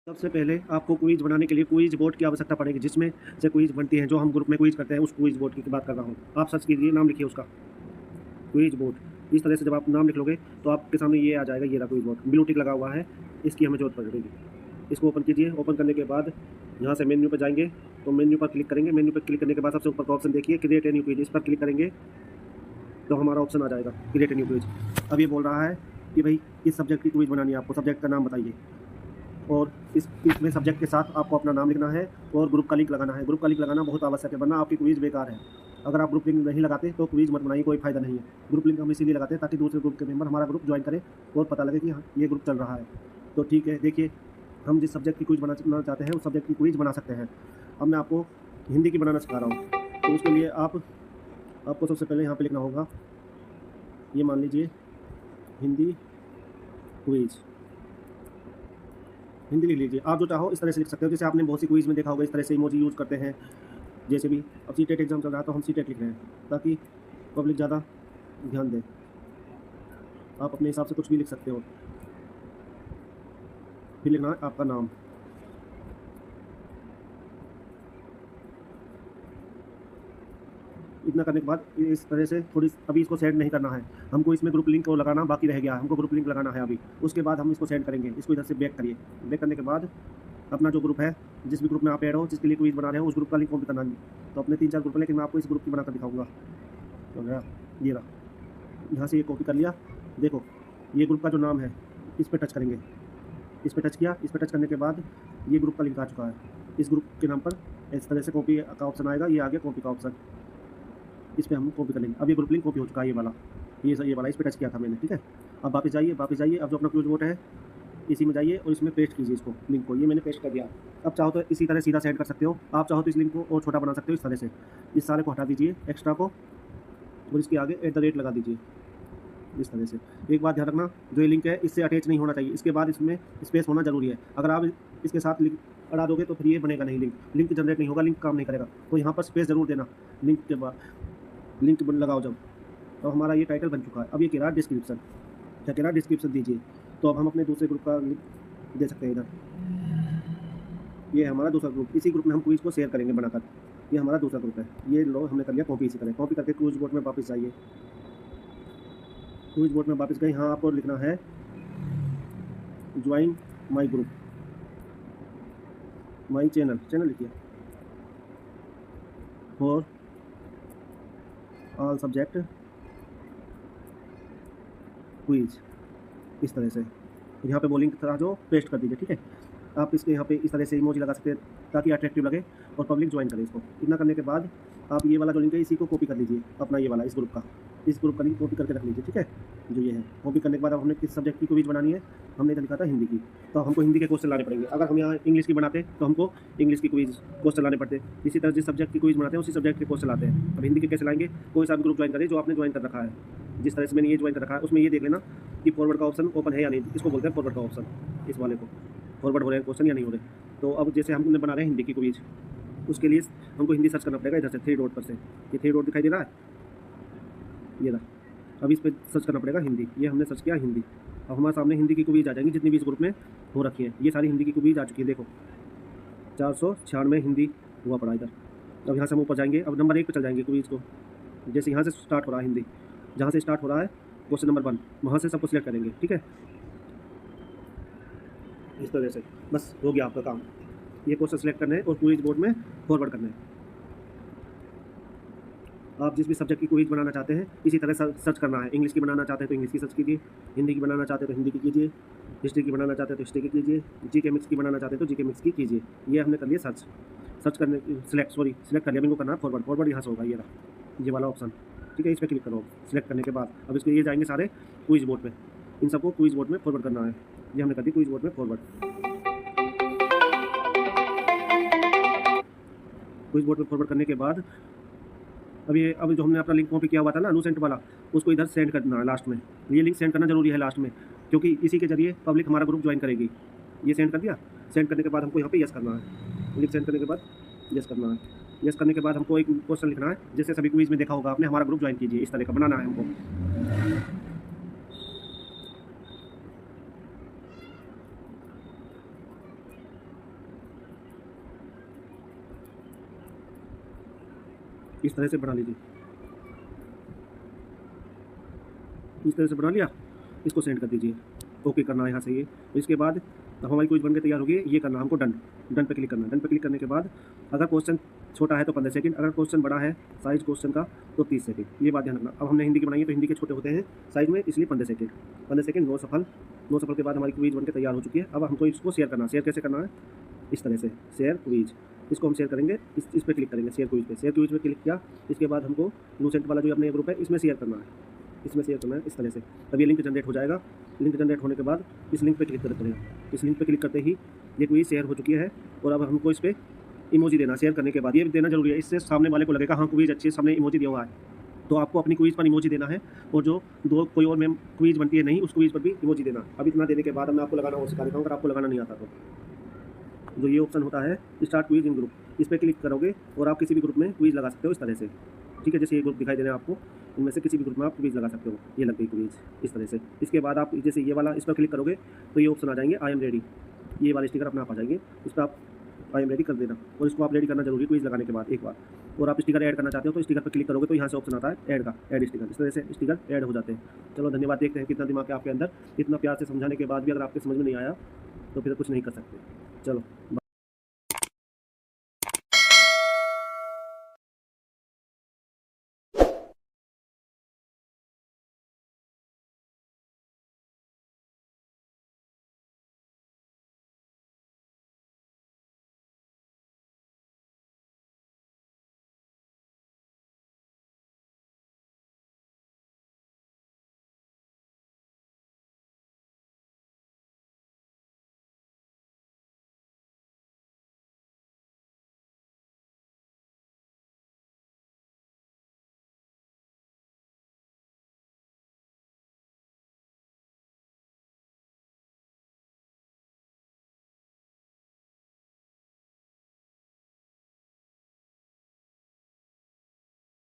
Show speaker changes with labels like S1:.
S1: सबसे पहले आपको क्विज़ बनाने के लिए क्विज़ बोर्ड की आवश्यकता पड़ेगी, जिसमें से क्विज़ बनती है, जो हम ग्रुप में क्विज़ करते हैं, उस क्विज़ बोर्ड की बात कर रहा हूँ। आप सर्च कीजिए, नाम लिखिए उसका, क्विज़ बोर्ड। इस तरह से जब आप नाम लिख लोगे तो आपके सामने ये आ जाएगा, ये रहा क्विज़ बोर्ड। ब्लू टिक लगा हुआ है, इसकी हमें ज़रूरत पड़ेगी। इसको ओपन कीजिए। ओपन करने के बाद यहाँ से मेन्यू पर जाएंगे, तो मेन्यू पर क्लिक करेंगे। मेन्यू पर क्लिक करने के बाद सबसे ऊपर का ऑप्शन देखिए, क्रिएट ए न्यू क्विज़। इस पर क्लिक करेंगे तो हमारा ऑप्शन आ जाएगा, क्रिएट ए न्यू क्विज़। अब ये बोल रहा है कि भाई किस सब्जेक्ट की क्विज़ बनानी है आपको, सब्जेक्ट का नाम बताइए। और इसमें सब्जेक्ट के साथ आपको अपना नाम लिखना है और ग्रुप का लिंक लगाना है। ग्रुप का लिंक लगाना बहुत आवश्यक है, वरना आपकी क्विज़ बेकार है। अगर आप ग्रुप लिंक नहीं लगाते तो क्विज़ मत बनाइए, कोई फ़ायदा नहीं है। ग्रुप लिंक हम इसीलिए लगाते हैं ताकि दूसरे ग्रुप के मेंबर हमारा ग्रुप ज्वाइन करें और पता लगे कि हाँ, ये ग्रुप चल रहा है। तो ठीक है, देखिए हम जिस सब्जेक्ट की क्विज़ बनाना चाहते हैं उस सब्जेक्ट की क्विज़ बना सकते हैं। अब मैं आपको हिंदी की बनाना सिखा रहा हूँ। तो उसके लिए आपको सबसे पहले यहाँ पर लिखना होगा, ये मान लीजिए हिंदी क्विज़। हिंदी लिख लीजिए। आप जो चाहो इस तरह से लिख सकते हो, जैसे आपने बहुत सी क्विज़ में देखा होगा, इस तरह से इमोजी यूज़ करते हैं। जैसे भी अब सीटेट एग्जाम चल रहा है तो हम सीटेट लिख रहे हैं ताकि पब्लिक ज़्यादा ध्यान दे। आप अपने हिसाब से कुछ भी लिख सकते हो। फिर लिखना है आपका नाम। इतना करने के बाद इस तरह से थोड़ी, अभी इसको सेंड नहीं करना है हमको, इसमें ग्रुप लिंक को लगाना बाकी रह गया, हमको ग्रुप लिंक लगाना है अभी। उसके बाद हम इसको सेंड करेंगे। इसको इधर से बैक करिए। बैक करने के बाद अपना जो ग्रुप है, जिस भी ग्रुप में आप ऐड हो, जिसके लिए क्विज़ बना रहे हो, उस ग्रुप का लिंक कॉपी करना है। तो अपने 3-4 ग्रुप है, लेकिन मैं आपको इस ग्रुप की बनाकर दिखाऊंगा। तो गया, ये रहा। यहाँ से ये कॉपी कर लिया। देखो ये ग्रुप का जो नाम है, इस पर टच करेंगे। इस पर टच किया। इस पर टच करने के बाद ये ग्रुप का लिंक आ चुका है। इस ग्रुप के नाम पर इस तरह से कॉपी का ऑप्शन आएगा, ये आ गया कॉपी का ऑप्शन। इस पर हम कॉपी कर लेंगे। अब ये ग्रुप लिंक कॉपी हो चुका है, ये वाला, ये वाला इस पर टच किया था मैंने, ठीक है। अब वापस जाइए, वापस जाइए। अब जो अपना क्विज़ बोर्ड है इसी में जाइए और इसमें पेस्ट कीजिए इसको, लिंक को। ये मैंने पेस्ट कर दिया। अब चाहो तो इसी तरह सीधा सेंड कर सकते हो। आप चाहो तो इस लिंक को और छोटा बना सकते हो, इस तरह से। इस सारे को हटा दीजिए, एक्स्ट्रा को, और इसके आगे @ लगा दीजिए, इस तरह से। एक बात ध्यान रखना, जो ये लिंक है इससे अटैच नहीं होना चाहिए, इसके बाद इसमें स्पेस होना जरूरी है। अगर आप इसके साथ लिंक अड़ा दोगे तो फिर ये बनेगा नहीं, लिंक जनरेट नहीं होगा, लिंक काम नहीं करेगा। तो यहाँ पर स्पेस जरूर देना लिंक के बाद। लिंक लगाओ जब, तो हमारा ये टाइटल बन चुका है। अब ये कह रहा है डिस्क्रिप्शन, क्या कह रहा है, डिस्क्रिप्शन दीजिए। तो अब हम अपने दूसरे ग्रुप का लिंक दे सकते हैं इधर। ये है हमारा दूसरा ग्रुप, इसी ग्रुप में हम क्विज़ को शेयर करेंगे बनाकर। ये हमारा दूसरा ग्रुप है। ये लो, हमने कर लिया कॉपी। इसी तरह कॉपी करके क्विज़ बोर्ड में वापस जाइए। क्विज़ बोर्ड में वापस गए, यहाँ आपको लिखना है join my group, my channel लिखिए, फॉर ऑल सब्जेक्ट क्विज़। इस तरह से यहाँ पे वो लिंक था जो पेस्ट कर दीजिए, ठीक है। आप इसके यहाँ पे इस तरह से इमोजी लगा सकते हैं ताकि अट्रैक्टिव लगे और पब्लिक ज्वाइन करे इसको। इतना करने के बाद आप ये वाला जो लिंक है इसी को कॉपी कर लीजिए, अपना ये वाला, इस ग्रुप का लिंक कॉपी करके रख लीजिए, ठीक है। जो ये है कॉपी करने के बाद अब हमने किस सब्जेक्ट की क्विज़ बनानी है, हमने इधर लिखा था हिंदी की, तो हमको हिंदी के क्वेश्चन लाने पड़ेंगे। अगर हम यहाँ इंग्लिश की बनाते तो हमको इंग्लिश की क्वेश्चन लाने पड़ते। इसी तरह जिस सब्जेक्ट की क्विज़ बनाते हैं उसी सब्जेक्ट के क्वेश्चन लाते हैं। अब हिंदी के कैसे लाएंगे, कोई सा भी ग्रुप ज्वाइन करें जो आपने ज्वाइन कर रखा है। जिस तरह से मैंने ये ज्वाइन कर रखा है उसमें ये देख लेना कि फॉरवर्ड का ऑप्शन ओपन है या नहीं, इसको बोलते हैं फॉरवर्ड का ऑप्शन। इस वाले को फॉरवर्ड हो रहे हैं क्वेश्चन या नहीं हो रहे। तो अब जैसे हम बना रहे हैं हिंदी की क्विज़, उसके लिए हमको हिंदी सर्च करना पड़ेगा। इधर से 3 डॉट पर से, ये 3 डॉट दिखाई दे रहा है, ये रहा। अब इस पर सर्च करना पड़ेगा हिंदी। ये हमने सर्च किया हिंदी। अब हमारे सामने हिंदी की क्विज़ आ जाएंगी जितनी भी इस ग्रुप में हो रखी हैं। ये सारी हिंदी की क्विज़ आ चुकी है, देखो 496 हिंदी हुआ पड़ा इधर। अब यहाँ से हम ऊपर जाएंगे, अब नंबर 1 पर चल जाएंगे क्विज़ को। जैसे यहाँ से स्टार्ट हो रहा है हिंदी, जहाँ से स्टार्ट हो रहा है क्वेश्चन नंबर 1, वहाँ से सबको सिलेक्ट करेंगे, ठीक है। इस तरह से बस हो गया आपका काम। ये क्वेश्चन सिलेक्ट करने हैं और क्विज़ बोर्ड में फॉरवर्ड करने हैं। आप जिस भी सब्जेक्ट की क्विज़ बनाना चाहते हैं इसी तरह सर्च करना है। इंग्लिश की बनाना चाहते हैं तो इंग्लिश की सर्च कीजिए, हिंदी की बनाना चाहते हैं तो हिंदी की कीजिए, हिस्ट्री की बनाना चाहते हैं तो हिस्ट्री की कीजिए, जीके मिक्स की बनाना चाहते हैं तो जीके मिक्स की कीजिए। ये हमने कर लिया सर्च करने, सिलेक्ट कर लिया। इनको करना है फॉरवर्ड यहाँ से होगा, ये रहा, ये वाला ऑप्शन, ठीक है। इस पर क्लिक करो सिलेक्ट करने के बाद। अब इसको ये जाएंगे सारे क्विज़ बोर्ड में, इन सबको क्विज़ बोर्ड में फॉरवर्ड करना है। ये हमने कर दी क्विज़ बोर्ड में फॉरवर्ड। क्विज़ बोर्ड में फॉरवर्ड करने के बाद अब जो हमने अपना लिंक कॉपी किया हुआ था ना अनुसेंट वाला, उसको इधर सेंड करना है लास्ट में। ये लिंक सेंड करना जरूरी है लास्ट में, क्योंकि इसी के जरिए पब्लिक हमारा ग्रुप ज्वाइन करेगी। ये सेंड कर दिया। सेंड करने के बाद हमको यहाँ पे यस करना है। लिंक सेंड करने के बाद यस करना है। यस करने के बाद हमको एक क्वेश्चन लिखना है, जैसे सभी क्विज़ में देखा होगा आपने, हमारा ग्रुप ज्वाइन कीजिए। इस तरह का बनाना है हमको। इस तरह से बना लीजिए, इस तरह से बना लिया, इसको सेंड कर दीजिए। ओके करना है यहाँ से ये। इसके बाद अब हमारी क्विज बन के तैयार होगी। ये करना हमको डन, डन पे क्लिक करना है। डन पे क्लिक करने के बाद अगर क्वेश्चन छोटा है तो 15 सेकंड, अगर क्वेश्चन बड़ा है साइज क्वेश्चन का तो 30 सेकंड, ये बात ध्यान रखना। अब हमने हिंदी की बनाई है तो हिंदी के छोटे होते हैं साइज में, इसलिए 15 सेकंड। 15 सेकंड, 9 सफल। 9 सफल के बाद हमारी क्विज बन के तैयार हो चुकी है। अब हमको इसको शेयर करना है। शेयर कैसे करना है? इस तरह से शेयर क्विज, इसको हम शेयर करेंगे। इस पर क्लिक करेंगे, शेयर क्विज पे। शेयर क्विज पे क्लिक किया, इसके बाद हमको लूसेंट वाला जो अपने ग्रुप है इसमें शेयर करना है, इसमें शेयर करना है इस तरह से। तब ये लिंक जनरेट हो जाएगा। लिंक जनरेट होने के बाद इस लिंक पे क्लिक करते हैं। इस लिंक पे क्लिक करते ही ये क्विज शेयर हो चुकी है। और अब हमको इस पर इमोजी देना, शेयर करने के बाद ये देना जरूरी है। इससे सामने वाले को लगेगा हाँ क्विज अच्छी है, सामने इमोजी दिया हुआ है। तो आपको अपनी क्विज पर इमोजी देना है, और जो दो कोई और मैम क्विज बनती है नहीं, उस क्विज पर भी इमोजी देना। अब इतना देने के बाद मैं आपको लगाना वो सिखा देता हूँ, अगर आपको लगाना नहीं आता तो। जो ये ऑप्शन होता है स्टार्ट क्विज इन ग्रुप, इस पर क्लिक करोगे और आप किसी भी ग्रुप में क्विज लगा सकते हो इस तरह से। ठीक है, जैसे ये ग्रुप दिखाई दे रहे हैं आपको, इनमें से किसी भी ग्रुप में आप क्विज लगा सकते हो। ये लग गई क्विज इस तरह से। इसके बाद आप जैसे ये वाला इस पर क्लिक करोगे तो ये ऑप्शन आ जाएंगे आई एम रेडी, ये वाले स्टिकर अपने आप आ जाएंगे। इस पर आप आई एम रेडी कर देना, और इसको आप रेडी करना जरूरी क्विज लगाने के बाद एक बार। और आप स्टिकर ऐड करना चाहते हो तो स्टिकर पर क्लिक करोगे तो यहाँ से ऑप्शन आता है ऐड का, ऐड स्टिकर। इस तरह से स्टिकर ऐड हो जाते हैं। चलो धन्यवाद। देखते हैं कितना दिमाग है आपके अंदर। इतना प्यार से समझाने के बाद भी अगर आपके समझ में नहीं आया तो फिर कुछ नहीं कर सकते। चलो।